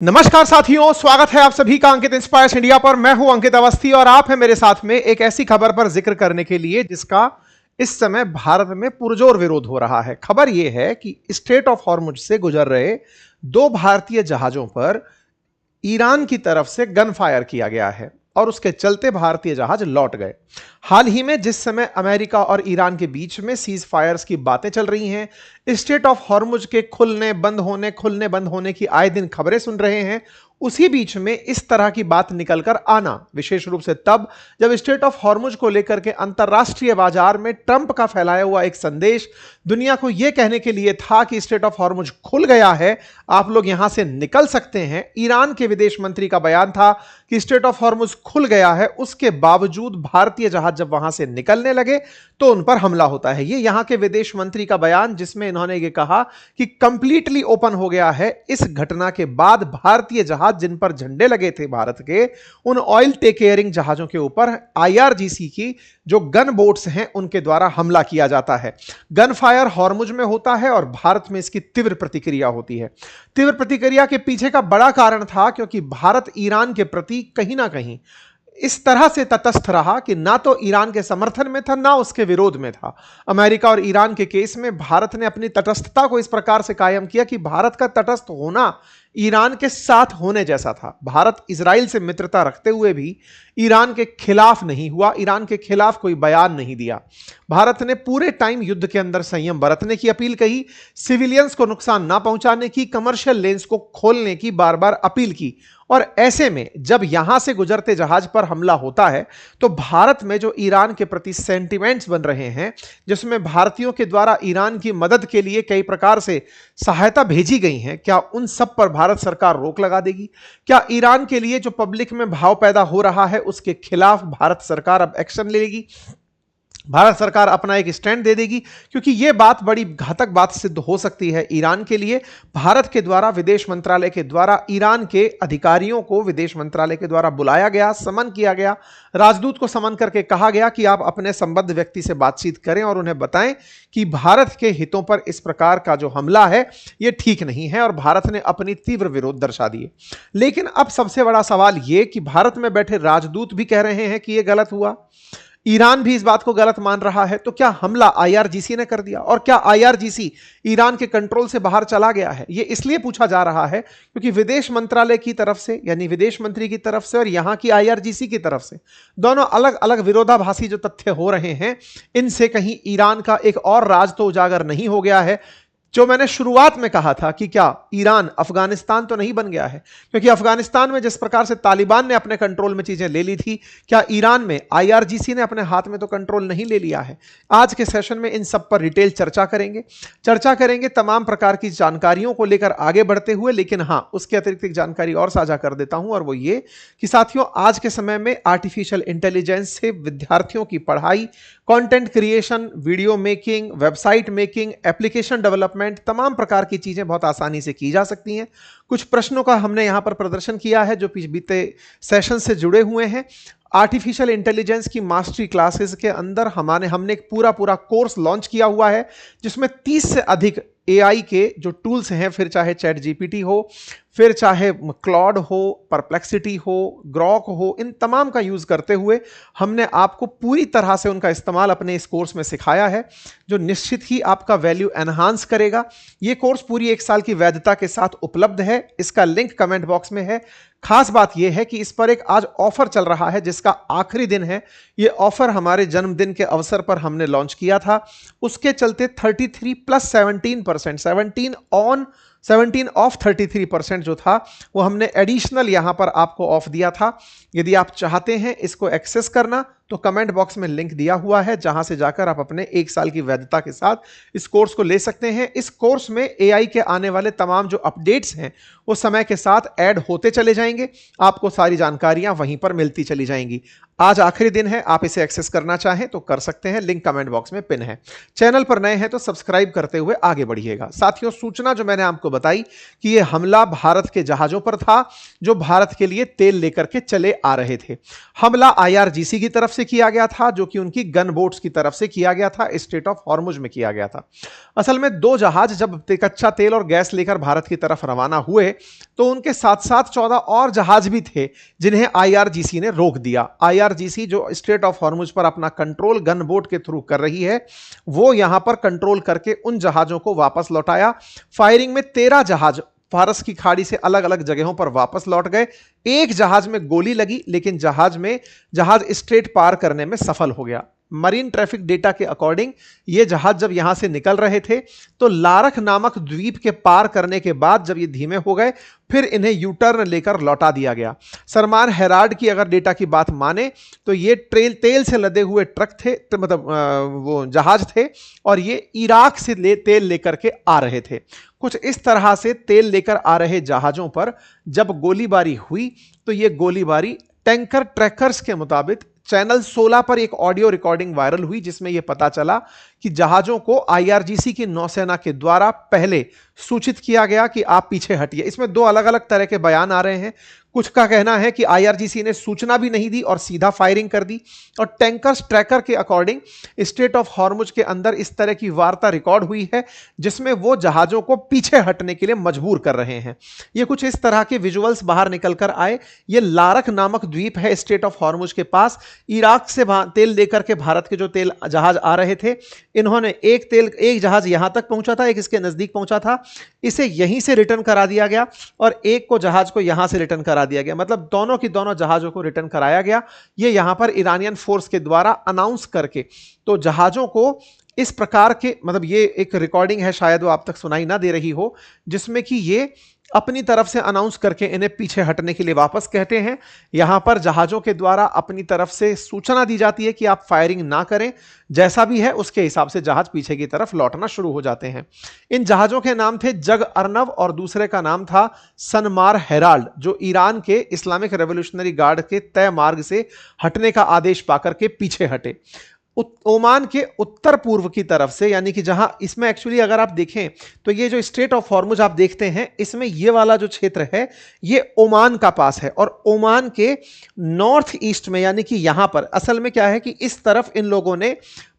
नमस्कार साथियों, स्वागत है आप सभी का अंकित इंस्पायर्स इंडिया पर। मैं हूं अंकित अवस्थी और आप हैं मेरे साथ में एक ऐसी खबर पर जिक्र करने के लिए जिसका इस समय भारत में पुरजोर विरोध हो रहा है। खबर यह है कि स्ट्रेट ऑफ हॉर्मुज से गुजर रहे दो भारतीय जहाजों पर ईरान की तरफ से गन फायर किया गया है और उसके चलते भारतीय जहाज लौट गए। हाल ही में जिस समय अमेरिका और ईरान के बीच में सीज फायर्स की बातें चल रही हैं, स्ट्रेट ऑफ हॉर्मुज के खुलने बंद होने की आए दिन खबरें सुन रहे हैं, उसी बीच में इस तरह की बात निकलकर आना, विशेष रूप से तब जब स्ट्रेट ऑफ हॉर्मुज को लेकर के अंतरराष्ट्रीय बाजार में ट्रंप का फैलाया हुआ एक संदेश दुनिया को यह कहने के लिए था कि स्ट्रेट ऑफ हॉर्मुज खुल गया है, आप लोग यहां से निकल सकते हैं। ईरान के विदेश मंत्री का बयान था कि स्ट्रेट ऑफ हॉर्मुज खुल गया है, उसके बावजूद भारतीय जहाज जब वहां से निकलने लगे तो उन पर हमला होता है। ये यहां के विदेश मंत्री का बयान, जिसमें इन्होंने ये कहा कि कंप्लीटली ओपन हो गया है। इस घटना के बाद भारतीय जहाज जिन पर झंडे लगे थे भारत के, उन ऑयल टेक केयरिंग जहाजों के ऊपर आईआरजीसी की जो गन बोट्स हैं उनके द्वारा हमला किया जाता है। गन फायर हॉर्मुज में होता है और भारत में इसकी तीव्र प्रतिक्रिया होती है। तीव्र प्रतिक्रिया के पीछे का बड़ा कारण था क्योंकि भारत ईरान के प्रति कहीं ना कहीं इस तरह से तटस्थ रहा कि ना तो ईरान के समर्थन में था ना उसके विरोध में था। अमेरिका और ईरान के केस में भारत ने अपनी तटस्थता को इस प्रकार से कायम किया कि भारत का तटस्थ होना ईरान के साथ होने जैसा था। भारत इजराइल से मित्रता रखते हुए भी ईरान के खिलाफ नहीं हुआ, ईरान के खिलाफ कोई बयान नहीं दिया। भारत ने पूरे टाइम युद्ध के अंदर संयम बरतने की अपील कही, सिविलियंस को नुकसान ना पहुंचाने की, कमर्शियल लेन्स को खोलने की बार बार अपील की। और ऐसे में जब यहां से गुजरते जहाज पर हमला होता है तो भारत में जो ईरान के प्रति सेंटिमेंट्स बन रहे हैं, जिसमें भारतीयों के द्वारा ईरान की मदद के लिए कई प्रकार से सहायता भेजी गई है, क्या उन सब पर भारत सरकार रोक लगा देगी? क्या ईरान के लिए जो पब्लिक में भाव पैदा हो रहा है उसके खिलाफ भारत सरकार अब एक्शन लेगी? भारत सरकार अपना एक स्टैंड दे देगी? क्योंकि यह बात बड़ी घातक बात सिद्ध हो सकती है ईरान के लिए। भारत के द्वारा विदेश मंत्रालय के द्वारा ईरान के अधिकारियों को विदेश मंत्रालय के द्वारा बुलाया गया, समन किया गया, राजदूत को समन करके कहा गया कि आप अपने संबद्ध व्यक्ति से बातचीत करें और उन्हें बताएं कि भारत के हितों पर इस प्रकार का जो हमला है यह ठीक नहीं है। और भारत ने अपनी तीव्र विरोध दर्शा दिए। लेकिन अब सबसे बड़ा सवाल यह कि भारत में बैठे राजदूत भी कह रहे हैं कि यह गलत हुआ, ईरान भी इस बात को गलत मान रहा है। तो क्या हमला आईआरजीसी ने कर दिया और क्या आईआरजीसी ईरान के कंट्रोल से बाहर चला गया है? यह इसलिए पूछा जा रहा है क्योंकि विदेश मंत्रालय की तरफ से, यानी विदेश मंत्री की तरफ से, और यहां की आईआरजीसी की तरफ से, दोनों अलग अलग विरोधाभासी जो तथ्य हो रहे हैं, इनसे कहीं ईरान का एक और राज तो उजागर नहीं हो गया है जो मैंने शुरुआत में कहा था कि क्या ईरान अफगानिस्तान तो नहीं बन गया है? क्योंकि अफगानिस्तान में जिस प्रकार से तालिबान ने अपने कंट्रोल में चीजें ले ली थी, क्या ईरान में आईआरजीसी ने अपने हाथ में तो कंट्रोल नहीं ले लिया है? आज के सेशन में इन सब पर डिटेल चर्चा करेंगे तमाम प्रकार की जानकारियों को लेकर आगे बढ़ते हुए। लेकिन हां, उसके अतिरिक्त एक जानकारी और साझा कर देता हूं, और वो ये कि साथियों, आज के समय में आर्टिफिशियल इंटेलिजेंस से विद्यार्थियों की पढ़ाई, content creation, video making, website making, application development, तमाम प्रकार की चीजें बहुत आसानी से की जा सकती हैं। कुछ प्रश्नों का हमने यहां पर प्रदर्शन किया है जो बीते सेशन से जुड़े हुए हैं। आर्टिफिशियल इंटेलिजेंस की मास्टरी क्लासेस के अंदर हमने एक पूरा कोर्स लॉन्च किया हुआ है जिसमें 30 से अधिक एआई के जो टूल्स हैं, फिर चाहे चैट जीपीटी हो, फिर चाहे क्लॉड हो, परप्लेक्सिटी हो, ग्रॉक हो, इन तमाम का यूज करते हुए हमने आपको पूरी तरह से उनका इस्तेमाल अपने इस कोर्स में सिखाया है, जो निश्चित ही आपका वैल्यू एनहांस करेगा। यह कोर्स पूरी 1 साल की वैधता के साथ उपलब्ध है, इसका लिंक कमेंट बॉक्स में है। खास बात यह है कि इस पर एक आज ऑफर चल रहा है जिसका आखिरी दिन है। यह ऑफर हमारे जन्मदिन के अवसर पर हमने लॉन्च किया था, उसके चलते 33 प्लस 17%, 17 ऑफ 33% जो था वो हमने एडिशनल यहां पर आपको ऑफ दिया था। यदि आप चाहते हैं इसको एक्सेस करना तो कमेंट बॉक्स में लिंक दिया हुआ है, जहां से जाकर आप अपने 1 साल की वैधता के साथ इस कोर्स को ले सकते हैं। इस कोर्स में एआई के आने वाले तमाम जो अपडेट्स हैं वो समय के साथ ऐड होते चले जाएंगे, आपको सारी जानकारियां वहीं पर मिलती चली जाएंगी। आज आखिरी दिन है, आप इसे एक्सेस करना चाहें तो कर सकते हैं, लिंक कमेंट बॉक्स में पिन है। चैनल पर नए हैं तो सब्सक्राइब करते हुए आगे बढ़िएगा। साथियों, सूचना जो मैंने आपको बताई कि यह हमला भारत के जहाजों पर था जो भारत के लिए तेल लेकर के चले आ रहे थे। हमला आईआरजीसी की तरफ से किया गया था, जो कि उनकी गन बोट्स की तरफ से किया गया था, स्ट्रेट ऑफ हॉर्मुज में किया गया था। असल में 2 जहाज जब कच्चा तेल और गैस लेकर भारत की तरफ रवाना हुए तो उनके साथ साथ 14 और जहाज भी थे जिन्हें आईआरजीसी ने रोक दिया। आईआरजीसी जो स्ट्रेट ऑफ हॉर्मुज पर अपना कंट्रोल गन बोट के थ्रू कर रही है, वो यहां पर कंट्रोल करके उन जहाजों को वापस लौटाया। फायरिंग में 13 जहाज फारस की खाड़ी से अलग अलग जगहों पर वापस लौट गए। एक जहाज में गोली लगी, लेकिन जहाज स्ट्रेट पार करने में सफल हो गया। मरीन ट्रैफिक डेटा के अकॉर्डिंग ये जहाज जब यहां से निकल रहे थे तो लारक नामक द्वीप के पार करने के बाद जब ये धीमे हो गए, फिर इन्हें यू टर्न लेकर लौटा दिया गया। सनमार हेराल्ड की अगर डेटा की बात माने तो ये तेल से लदे हुए ट्रक थे, मतलब वो जहाज थे, और ये इराक से तेल लेकर के आ रहे थे। कुछ इस तरह से तेल लेकर आ रहे जहाजों पर जब गोलीबारी हुई तो ये गोलीबारी टैंकर ट्रैकर्स के मुताबिक चैनल 16 पर एक ऑडियो रिकॉर्डिंग वायरल हुई, जिसमें यह पता चला कि जहाजों को आईआरजीसी की नौसेना के द्वारा पहले सूचित किया गया कि आप पीछे हटिए। इसमें 2 अलग अलग तरह के बयान आ रहे हैं। कुछ का कहना है कि आईआरजीसी ने सूचना भी नहीं दी और सीधा फायरिंग कर दी, और टैंकर्स ट्रैकर के अकॉर्डिंग स्ट्रेट ऑफ हॉर्मुज के अंदर इस तरह की वार्ता रिकॉर्ड हुई है जिसमें वो जहाजों को पीछे हटने के लिए मजबूर कर रहे हैं। ये कुछ इस तरह के विजुअल्स बाहर निकल कर आए। ये लारक नामक द्वीप है स्ट्रेट ऑफ हॉर्मुज के पास। इराक से तेल लेकर के भारत के जो तेल जहाज आ रहे थे, इन्होंने एक जहाज यहां तक पहुंचा था, एक इसके नजदीक पहुंचा था, इसे यहीं से रिटर्न करा दिया गया और एक को जहाज को यहां से रिटर्न करा दिया गया। मतलब दोनों की दोनों जहाजों को रिटर्न कराया गया। ये यहां पर ईरानियन फोर्स के द्वारा अनाउंस करके तो जहाजों को इस प्रकार के, मतलब ये एक रिकॉर्डिंग है, शायद वो आप तक सुनाई ना दे रही हो, जिसमें कि ये अपनी तरफ से अनाउंस करके इन्हें पीछे हटने के लिए वापस कहते हैं। यहां पर जहाजों के द्वारा अपनी तरफ से सूचना दी जाती है कि आप फायरिंग ना करें, जैसा भी है उसके हिसाब से जहाज पीछे की तरफ लौटना शुरू हो जाते हैं। इन जहाजों के नाम थे जग अर्नव और दूसरे का नाम था सनमार हेराल्ड, जो ईरान के इस्लामिक रेवोल्यूशनरी गार्ड के तय मार्ग से हटने का आदेश पाकर के पीछे हटे। ओमान के उत्तर पूर्व की तरफ से, यानी कि जहां इसमें एक्चुअली अगर आप देखें तो ये जो स्ट्रेट ऑफ हॉर्मुज आप देखते हैं, इसमें ये वाला जो क्षेत्र है ये ओमान का पास है, और ओमान के नॉर्थ ईस्ट में, यानी कि यहां पर असल में क्या है कि इस तरफ इन लोगों ने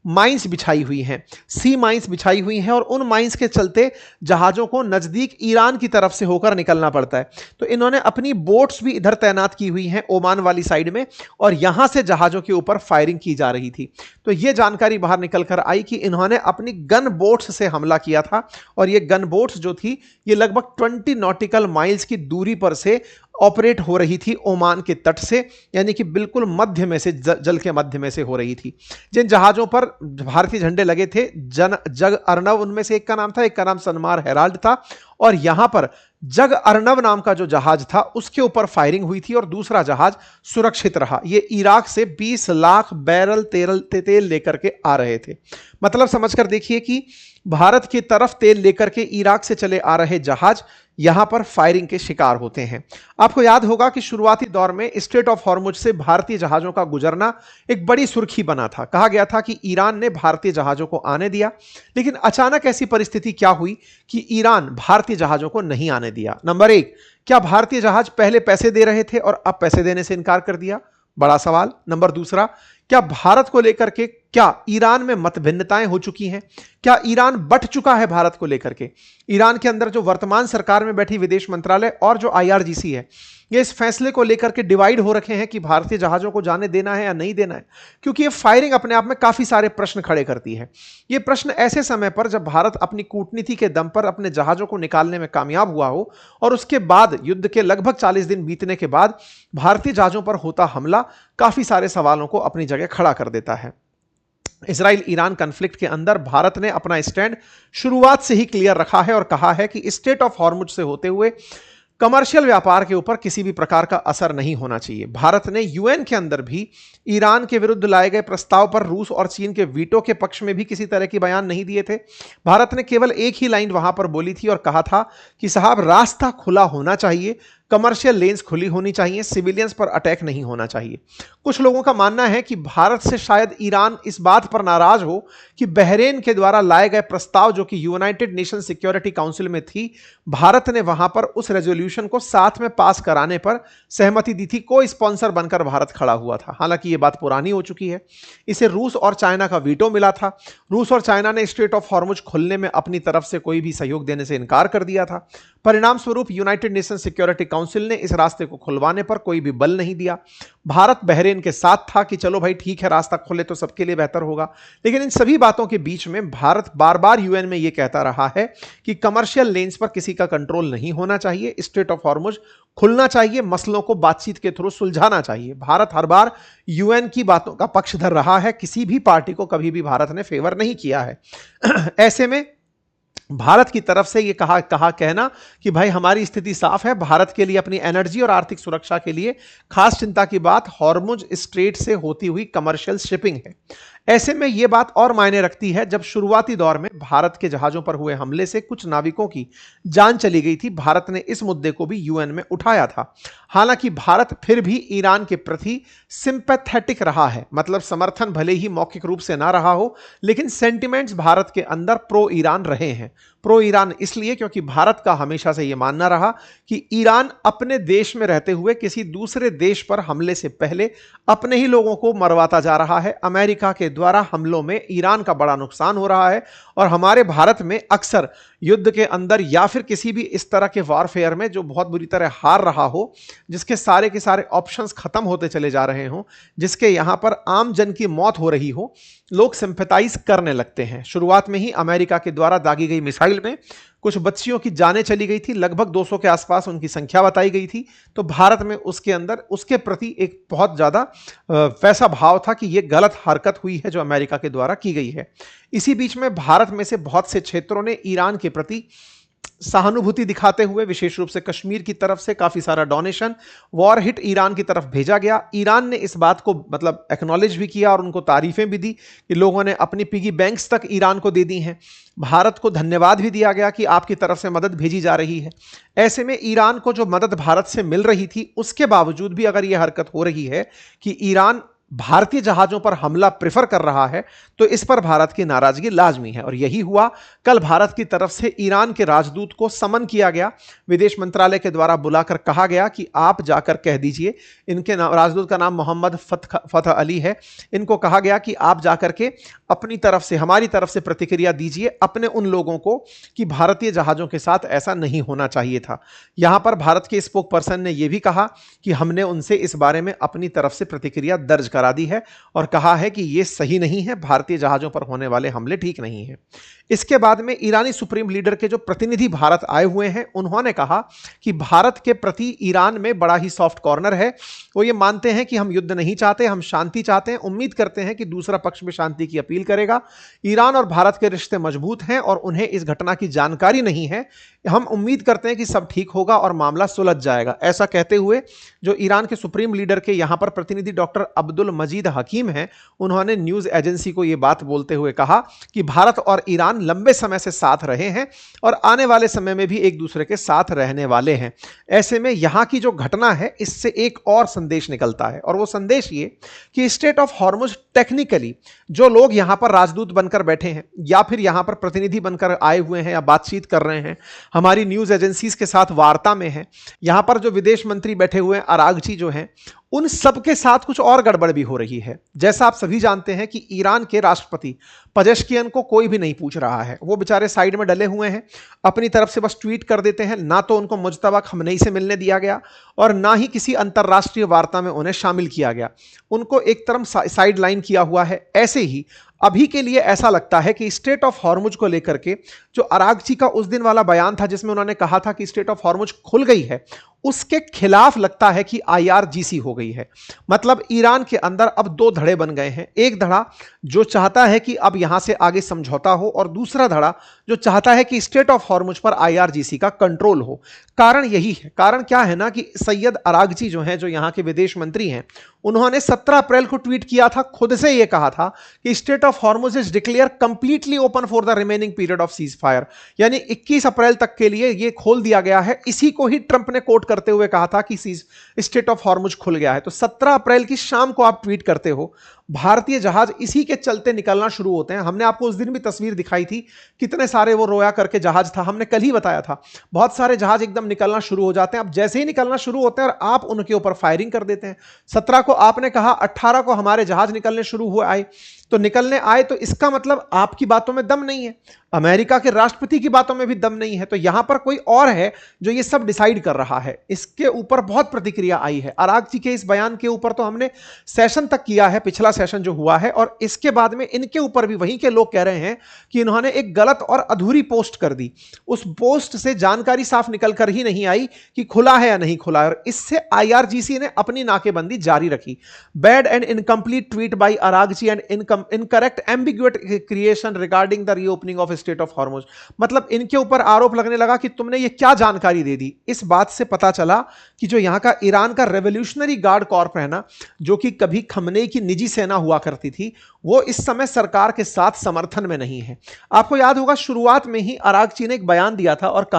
माइंस बिछाई हुई हैं, सी माइंस बिछाई हुई हैं, और उन माइंस के चलते जहाजों को नजदीक ईरान की तरफ से होकर निकलना पड़ता है। तो इन्होंने अपनी बोट्स भी इधर तैनात की हुई हैं ओमान वाली साइड में, और यहां से जहाजों के ऊपर फायरिंग की जा रही थी। तो यह जानकारी बाहर निकल कर आई कि इन्होंने अपनी गन बोट्स से हमला किया था, और ये गन बोट्स जो थी ये लगभग 20 नॉटिकल माइल्स की दूरी पर से ऑपरेट हो रही थी ओमान के तट से, यानी कि बिल्कुल मध्य में से, जल के मध्य में से हो रही थी। जिन जहाजों पर भारतीय झंडे लगे थे, जग अर्नव उनमें से एक का नाम था, एक का नाम सनमार हेराल्ड था, और यहां पर जग अर्नव नाम का जो जहाज था उसके ऊपर फायरिंग हुई थी और दूसरा जहाज सुरक्षित रहा। ये इराक से 20 लाख बैरल तेल लेकर के आ रहे थे। मतलब समझकर देखिए कि भारत की तरफ तेल लेकर के इराक से चले आ रहे जहाज यहां पर फायरिंग के शिकार होते हैं। आपको याद होगा कि शुरुआती दौर में स्ट्रेट ऑफ हॉर्मुज से भारतीय जहाजों का गुजरना एक बड़ी सुर्खी बना था। कहा गया था कि ईरान ने भारतीय जहाजों को आने दिया, लेकिन अचानक ऐसी परिस्थिति क्या हुई कि ईरान भारतीय जहाजों को नहीं आने दिया। नंबर 1, क्या भारतीय जहाज पहले पैसे दे रहे थे और अब पैसे देने से इनकार कर दिया? बड़ा सवाल। नंबर 2, क्या भारत को लेकर के क्या ईरान में मतभिन्नताएं हो चुकी हैं? क्या ईरान बंट चुका है भारत को लेकर के? ईरान के अंदर जो वर्तमान सरकार में बैठी विदेश मंत्रालय और जो आईआरजीसी है, ये इस फैसले को लेकर के डिवाइड हो रखे हैं कि भारतीय जहाजों को जाने देना है या नहीं देना है, क्योंकि ये फायरिंग अपने आप में काफी सारे प्रश्न खड़े करती है। ये प्रश्न ऐसे समय पर जब भारत अपनी कूटनीति के दम पर अपने जहाजों को निकालने में कामयाब हुआ हो और उसके बाद युद्ध के लगभग 40 दिन बीतने के बाद भारतीय जहाजों पर होता हमला काफी सारे सवालों को अपनी जगह खड़ा कर देता है। इजराइल ईरान कॉन्फ्लिक्ट के अंदर भारत ने अपना स्टैंड शुरुआत से ही क्लियर रखा है और कहा है कि स्ट्रेट ऑफ हॉर्मुज से होते हुए कमर्शियल व्यापार के ऊपर किसी भी प्रकार का असर नहीं होना चाहिए। भारत ने यूएन के अंदर भी ईरान के विरुद्ध लाए गए प्रस्ताव पर रूस और चीन के वीटो के पक्ष में भी किसी तरह की बयान नहीं दिए थे। भारत ने केवल एक ही लाइन वहां पर बोली थी और कहा था कि साहब, रास्ता खुला होना चाहिए, कमर्शियल लेन्स खुली होनी चाहिए, सिविलियंस पर अटैक नहीं होना चाहिए। कुछ लोगों का मानना है कि भारत से शायद ईरान इस बात पर नाराज हो कि बहरेन के द्वारा लाए गए प्रस्ताव जो कि यूनाइटेड नेशन सिक्योरिटी काउंसिल में थी, भारत ने वहां पर उस रेजोल्यूशन को साथ में पास कराने पर सहमति दी थी। को स्पॉन्सर बनकर भारत खड़ा हुआ था। हालांकि यह बात पुरानी हो चुकी है। इसे रूस और चाइना का वीटो मिला था। रूस और चाइना ने स्ट्रेट ऑफ हॉर्मुज खोलने में अपनी तरफ से कोई भी सहयोग देने से इनकार कर दिया था। परिणाम स्वरूप यूनाइटेड नेशन सिक्योरिटी काउंसिल ने इस रास्ते को खुलवाने पर कोई भी बल नहीं दिया। भारत बहरेन के साथ था कि चलो भाई ठीक है, रास्ता खोले तो सबके लिए बेहतर होगा। लेकिन इन सभी बातों के बीच में भारत बार बार यूएन में यह कहता रहा है कि कमर्शियल लेन्स पर किसी का कंट्रोल नहीं होना चाहिए, स्ट्रेट ऑफ हॉर्मुज खुलना चाहिए, मसलों को बातचीत के थ्रू सुलझाना चाहिए। भारत हर बार यूएन की बातों का पक्ष धर रहा है, किसी भी पार्टी को कभी भी भारत ने फेवर नहीं किया है। ऐसे में भारत की तरफ से यह कहना कि भाई हमारी स्थिति साफ है, भारत के लिए अपनी एनर्जी और आर्थिक सुरक्षा के लिए खास चिंता की बात हॉर्मुज स्ट्रेट से होती हुई कमर्शियल शिपिंग है। ऐसे में यह बात और मायने रखती है जब शुरुआती दौर में भारत के जहाजों पर हुए हमले से कुछ नाविकों की जान चली गई थी। भारत ने इस मुद्दे को भी यूएन में उठाया था। हालांकि भारत फिर भी ईरान के प्रति सिंपैथेटिक रहा है, मतलब समर्थन भले ही मौखिक रूप से ना रहा हो, लेकिन सेंटिमेंट्स भारत के अंदर प्रो ईरान रहे हैं। प्रो ईरान इसलिए क्योंकि भारत का हमेशा से यह मानना रहा कि ईरान अपने देश में रहते हुए किसी दूसरे देश पर हमले से पहले अपने ही लोगों को मरवाता जा रहा है। अमेरिका के द्वारा हमलों में ईरान का बड़ा नुकसान हो रहा है और हमारे भारत में अक्सर युद्ध के अंदर या फिर किसी भी इस तरह के वॉरफेयर में जो बहुत बुरी तरह हार रहा हो, जिसके सारे के सारे ऑप्शंस खत्म होते चले जा रहे हों, जिसके यहां पर आम जन की मौत हो रही हो, लोग सिंपैथाइज करने लगते हैं। शुरुआत में ही अमेरिका के द्वारा दागी गई मिसाइल में कुछ बच्चियों की जानें चली गई थी, लगभग 200 के आसपास उनकी संख्या बताई गई थी। तो भारत में उसके अंदर उसके प्रति एक बहुत ज्यादा वैसा भाव था कि यह गलत हरकत हुई है जो अमेरिका के द्वारा की गई है। इसी बीच में भारत में से बहुत से क्षेत्रों ने ईरान के प्रति सहानुभूति दिखाते हुए विशेष रूप से कश्मीर की तरफ से काफी सारा डोनेशन, वॉर हिट ईरान की तरफ भेजा गया। ईरान ने इस बात को मतलब एक्नॉलेज भी किया और उनको तारीफें भी दी कि लोगों ने अपनी पिगी बैंक्स तक ईरान को दे दी हैं। भारत को धन्यवाद भी दिया गया कि आपकी तरफ से मदद भेजी जा रही है। ऐसे में ईरान को जो मदद भारत से मिल रही थी, उसके बावजूद भी अगर यह हरकत हो रही है कि ईरान भारतीय जहाजों पर हमला प्रेफर कर रहा है, तो इस पर भारत की नाराजगी लाजमी है। और यही हुआ। कल भारत की तरफ से ईरान के राजदूत को समन किया गया, विदेश मंत्रालय के द्वारा बुलाकर कहा गया कि आप जाकर कह दीजिए, इनके राजदूत का नाम मोहम्मद फतह अली है, इनको कहा गया कि आप जाकर के अपनी तरफ से हमारी तरफ से प्रतिक्रिया दीजिए अपने उन लोगों को कि भारतीय जहाजों के साथ ऐसा नहीं होना चाहिए था। यहां पर भारत के स्पोक पर्सन ने यह भी कहा कि हमने उनसे इस बारे में अपनी तरफ से प्रतिक्रिया दर्ज करा दी है और कहा है कि यह सही नहीं है, भारतीय जहाजों पर होने वाले हमले ठीक नहीं है। इसके बाद में ईरानी सुप्रीम लीडर के जो प्रतिनिधि भारत आए हुए हैं, उन्होंने कहा कि भारत के प्रति ईरान में बड़ा ही सॉफ्ट कॉर्नर है। वो ये मानते हैं कि हम युद्ध नहीं चाहते, हम शांति चाहते हैं, उम्मीद करते हैं कि दूसरा पक्ष भी शांति की अपील करेगा। ईरान और भारत के रिश्ते मजबूत हैं और उन्हें इस घटना की जानकारी नहीं है। हम उम्मीद करते हैं कि सब ठीक होगा और मामला सुलझ जाएगा। ऐसा कहते हुए जो ईरान के सुप्रीम लीडर के यहां पर प्रतिनिधि डॉक्टर अब्दुल मजीद हकीम हैं, उन्होंने न्यूज एजेंसी को यह बात बोलते हुए कहा कि भारत और ईरान लंबे समय से साथ रहे हैं और आने वाले समय में भी एक दूसरे के साथ रहने वाले हैं। ऐसे में यहां की जो घटना है, इससे एक और संदेश निकलता है और वो संदेश ये कि स्ट्रेट ऑफ हॉर्मुज टेक्निकली जो लोग यहां पर राजदूत बनकर बैठे हैं या फिर यहां पर प्रतिनिधि बनकर आए हुए हैं या बातचीत कर रहे हैं, हमारी न्यूज एजेंसीज के साथ वार्ता में हैं, यहां पर जो विदेश मंत्री बैठे हुए हैं अरागची जो हैं, उन सबके साथ कुछ और गड़बड़ भी हो रही है। जैसा आप सभी जानते हैं कि ईरान के राष्ट्रपति पेजेश्कियन को कोई भी नहीं पूछ रहा है। वो बेचारे साइड में डले हुए हैं, अपनी तरफ से बस ट्वीट कर देते हैं। ना तो उनको मुज्तबा खमनेई से मिलने दिया गया और ना ही किसी अंतर्राष्ट्रीय वार्ता में उन्हें शामिल किया गया। उनको एक तरफ साइड लाइन किया हुआ है। ऐसे ही अभी के लिए ऐसा लगता है कि स्ट्रेट ऑफ हॉर्मुज को लेकर के जो अरागची का उस दिन वाला बयान था जिसमें उन्होंने कहा था कि स्ट्रेट ऑफ हॉर्मुज खुल गई है, उसके खिलाफ लगता है कि आईआरजीसी हो गई है। मतलब ईरान के अंदर अब दो धड़े बन गए हैं। एक धड़ा जो चाहता है कि अब यहां से आगे समझौता हो और दूसरा धड़ा जो चाहता है कि स्ट्रेट ऑफ हॉर्मुज पर आईआरजीसी का कंट्रोल हो। कारण यही है। कारण क्या है ना कि सैयद अरागची जो हैं, जो यहां के विदेश मंत्री हैं, उन्होंने 17 अप्रैल को ट्वीट किया था, खुद से यह कहा था कि straight of Hormuz is declare completely open for the remaining period of cease fire. यानी 21 अप्रैल तक के लिए यह खोल दिया गया है। इसी को ही ट्रंप ने कोट करते हुए कहा था कि स्ट्रेट ऑफ हॉर्मुज खुल गया है। तो 17 अप्रैल की शाम को आप ट्वीट करते हो, भारतीय जहाज इसी के चलते निकलना शुरू होते हैं। हमने आपको उस दिन भी तस्वीर दिखाई थी, कितने सारे वो रोया करके जहाज था, हमने कल ही बताया था। बहुत सारे जहाज एकदम निकलना शुरू हो जाते हैं। अब जैसे ही निकलना शुरू होते हैं और आप उनके ऊपर फायरिंग कर देते हैं। 17 को आपने कहा, 18 को हमारे जहाज निकलने शुरू हुए आए, तो निकलने आए तो इसका मतलब आपकी बातों में दम नहीं है, अमेरिका के राष्ट्रपति की बातों में भी दम नहीं है। तो यहां पर कोई और है जो ये सब डिसाइड कर रहा है। इसके ऊपर बहुत प्रतिक्रिया आई है। अरागची के इस बयान के ऊपर तो हमने सेशन तक किया है, पिछला सेशन जो हुआ है, और इसके बाद में इनके ऊपर भी वहीं के लोग कह रहे हैं कि इन्होंने एक गलत और अधूरी पोस्ट कर दी। उस पोस्ट से जानकारी साफ निकल कर ही नहीं आई कि खुला है या नहीं खुला है, और इससे IRGC ने अपनी नाकेबंदी जारी रखी। Bad and incomplete tweet by Araghchi and incorrect ambiguate creation regarding the reopening of strait of Hormuz. मतलब इनके ऊपर आरोप लगने लगा कि तुमने ये क्या जानकारी दे दी। इस बात से पता चला कि जो यहां का ईरान का रेवोल्यूशनरी गार्ड कॉर्प है ना, जो कि कभी खमनेई की निजी सेना हुआ करती थी, वो इस समय सरकार के साथ समर्थन में नहीं है। आपको याद होगा शुरुआत में ही अरागची ने एक बयान दिया था और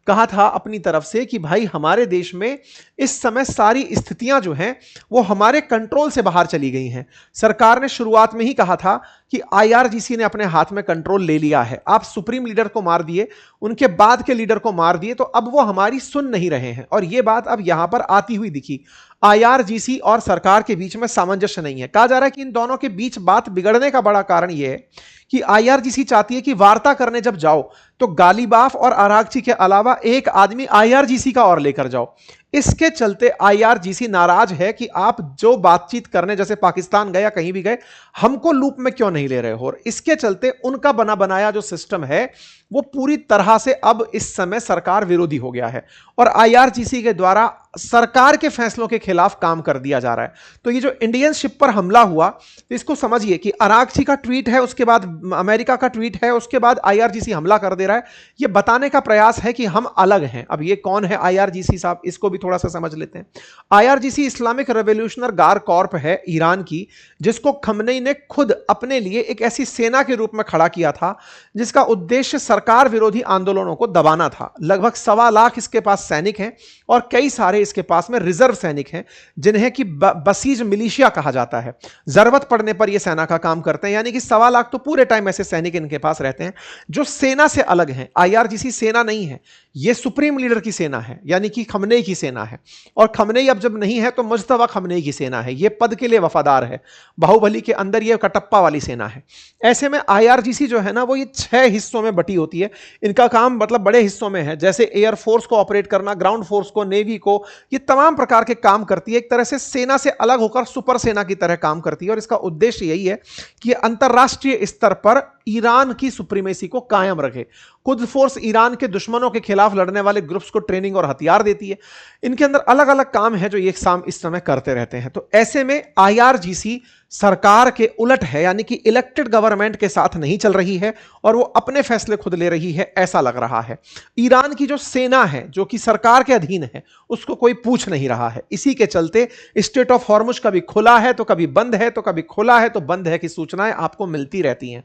कहा था अपनी तरफ से कि भाई हमारे देश में इस समय सारी स्थितियां जो हैं वो हमारे कंट्रोल से बाहर चली गई हैं। सरकार ने शुरुआत में ही कहा था कि IRGC ने अपने हाथ में कंट्रोल ले लिया है। आप सुप्रीम लीडर को मार दिए, उनके बाद के लीडर को मार दिए, तो अब वो हमारी सुन नहीं रहे हैं। और ये बात अब यहां पर आती हुई दिखी। IRGC और सरकार के बीच में सामंजस्य नहीं है। कहा जा रहा है कि इन दोनों के बीच बात बिगड़ने का बड़ा कारण यह है कि IRGC चाहती है कि वार्ता करने जब जाओ तो गालिबाफ और अरागची के अलावा एक आदमी IRGC का और लेकर जाओ। इसके चलते IRGC नाराज है कि आप जो बातचीत करने जैसे पाकिस्तान गए या कहीं भी गए, हमको लूप में क्यों नहीं ले रहे हो। और इसके चलते उनका बना बनाया जो सिस्टम है वो पूरी तरह से अब इस समय सरकार विरोधी हो गया है और IRGC के द्वारा सरकार के फैसलों के खिलाफ काम कर दिया जा रहा है। तो ये जो इंडियन शिप पर हमला हुआ, तो इसको समझिए कि अरागची का ट्वीट है, उसके बाद अमेरिका का ट्वीट है, उसके बाद IRGC हमला कर दे रहा है। ये बताने का प्रयास है कि हम अलग हैं। अब ये कौन है IRGC साहब, इसको भी थोड़ा सा समझ लेते हैं। IRGC Islamic revolutionary guard Corp है ईरान की, जिसको खमनेई ने खुद अपने लिए एक ऐसी सेना के रूप में खड़ा किया था जिसका उद्देश्य सरकार विरोधी आंदोलनों को दबाना था। लगभग 1.25 लाख इसके पास सैनिक हैं और कई सारे इसके पास में रिजर्व सैनिक हैं जिन्हें कि बसीज मिलिशिया कहा जाता है। जरूरत पड़ने पर यह सेना का काम करते हैं, यानी कि 1.25 लाख तो पूरे टाइम ऐसे सैनिक इनके पास रहते हैं जो सेना से अलग हैं। IRGC सेना नहीं है, यह सुप्रीम लीडर की सेना है, यानी कि खमनेई की सेना है। और खमनेई अब जब नहीं है तो मुज्तबा खमनेई की सेना है। यह पद के लिए वफादार है। बाहुबली के अंदर यह कटप्पा वाली सेना है। ऐसे में IRGC जो है ना, वो ये 6 हिस्सों में बटी होती है। इनका काम मतलब बड़े हिस्सों में है, जैसे एयरफोर्स को ऑपरेट करना, ग्राउंड फोर्स को, नेवी को, ये तमाम प्रकार के काम करती है। एक तरह से सेना से अलग होकर सुपर सेना की तरह काम करती है और इसका उद्देश्य यही है कि अंतरराष्ट्रीय स्तर पर ईरान की सुप्रीमेसी को कायम रखे। खुद फोर्स ईरान के दुश्मनों के खिलाफ लड़ने वाले ग्रुप्स को ट्रेनिंग और हथियार देती है। इनके अंदर अलग अलग काम है जो ये इस समय करते रहते हैं। तो ऐसे में IRGC सरकार के उलट है, यानी कि इलेक्टेड गवर्नमेंट के साथ नहीं चल रही है और वो अपने फैसले खुद ले रही है, ऐसा लग रहा है। ईरान की जो सेना है जो कि सरकार के अधीन है, उसको कोई पूछ नहीं रहा है। इसी के चलते स्ट्रेट ऑफ हॉर्मुज कभी खुला है तो कभी बंद है, तो कभी खुला है तो बंद है की सूचनाएं आपको मिलती रहती हैं।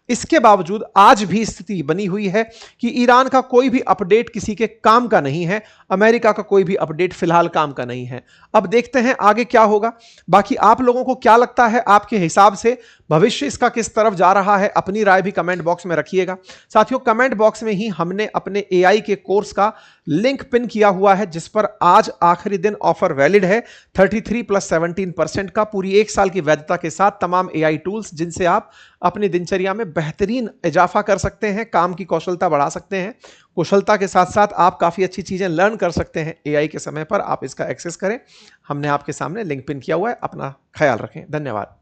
इसके बावजूद आज भी स्थिति बनी हुई है कि ईरान का कोई भी अपडेट किसी के काम का नहीं है, अमेरिका का कोई भी अपडेट फिलहाल काम का नहीं है। अब देखते हैं आगे क्या होगा। बाकी आप लोगों को क्या लगता है, आपके हिसाब से भविष्य इसका किस तरफ जा रहा है? अपनी राय भी कमेंट बॉक्स में रखिएगा। साथियों, कमेंट बॉक्स में ही हमने अपने AI के कोर्स का लिंक पिन किया हुआ है, जिस पर आज आखिरी दिन ऑफर वैलिड है 33 + 17% का, पूरी 1 साल की वैधता के साथ तमाम AI टूल्स, जिनसे आप अपनी दिनचर्या में बेहतरीन इजाफा कर सकते हैं, काम की कौशलता बढ़ा सकते हैं। कुशलता के साथ साथ आप काफ़ी अच्छी चीज़ें लर्न कर सकते हैं AI के समय पर। आप इसका एक्सेस करें, हमने आपके सामने लिंक पिन किया हुआ है। अपना ख्याल रखें। धन्यवाद।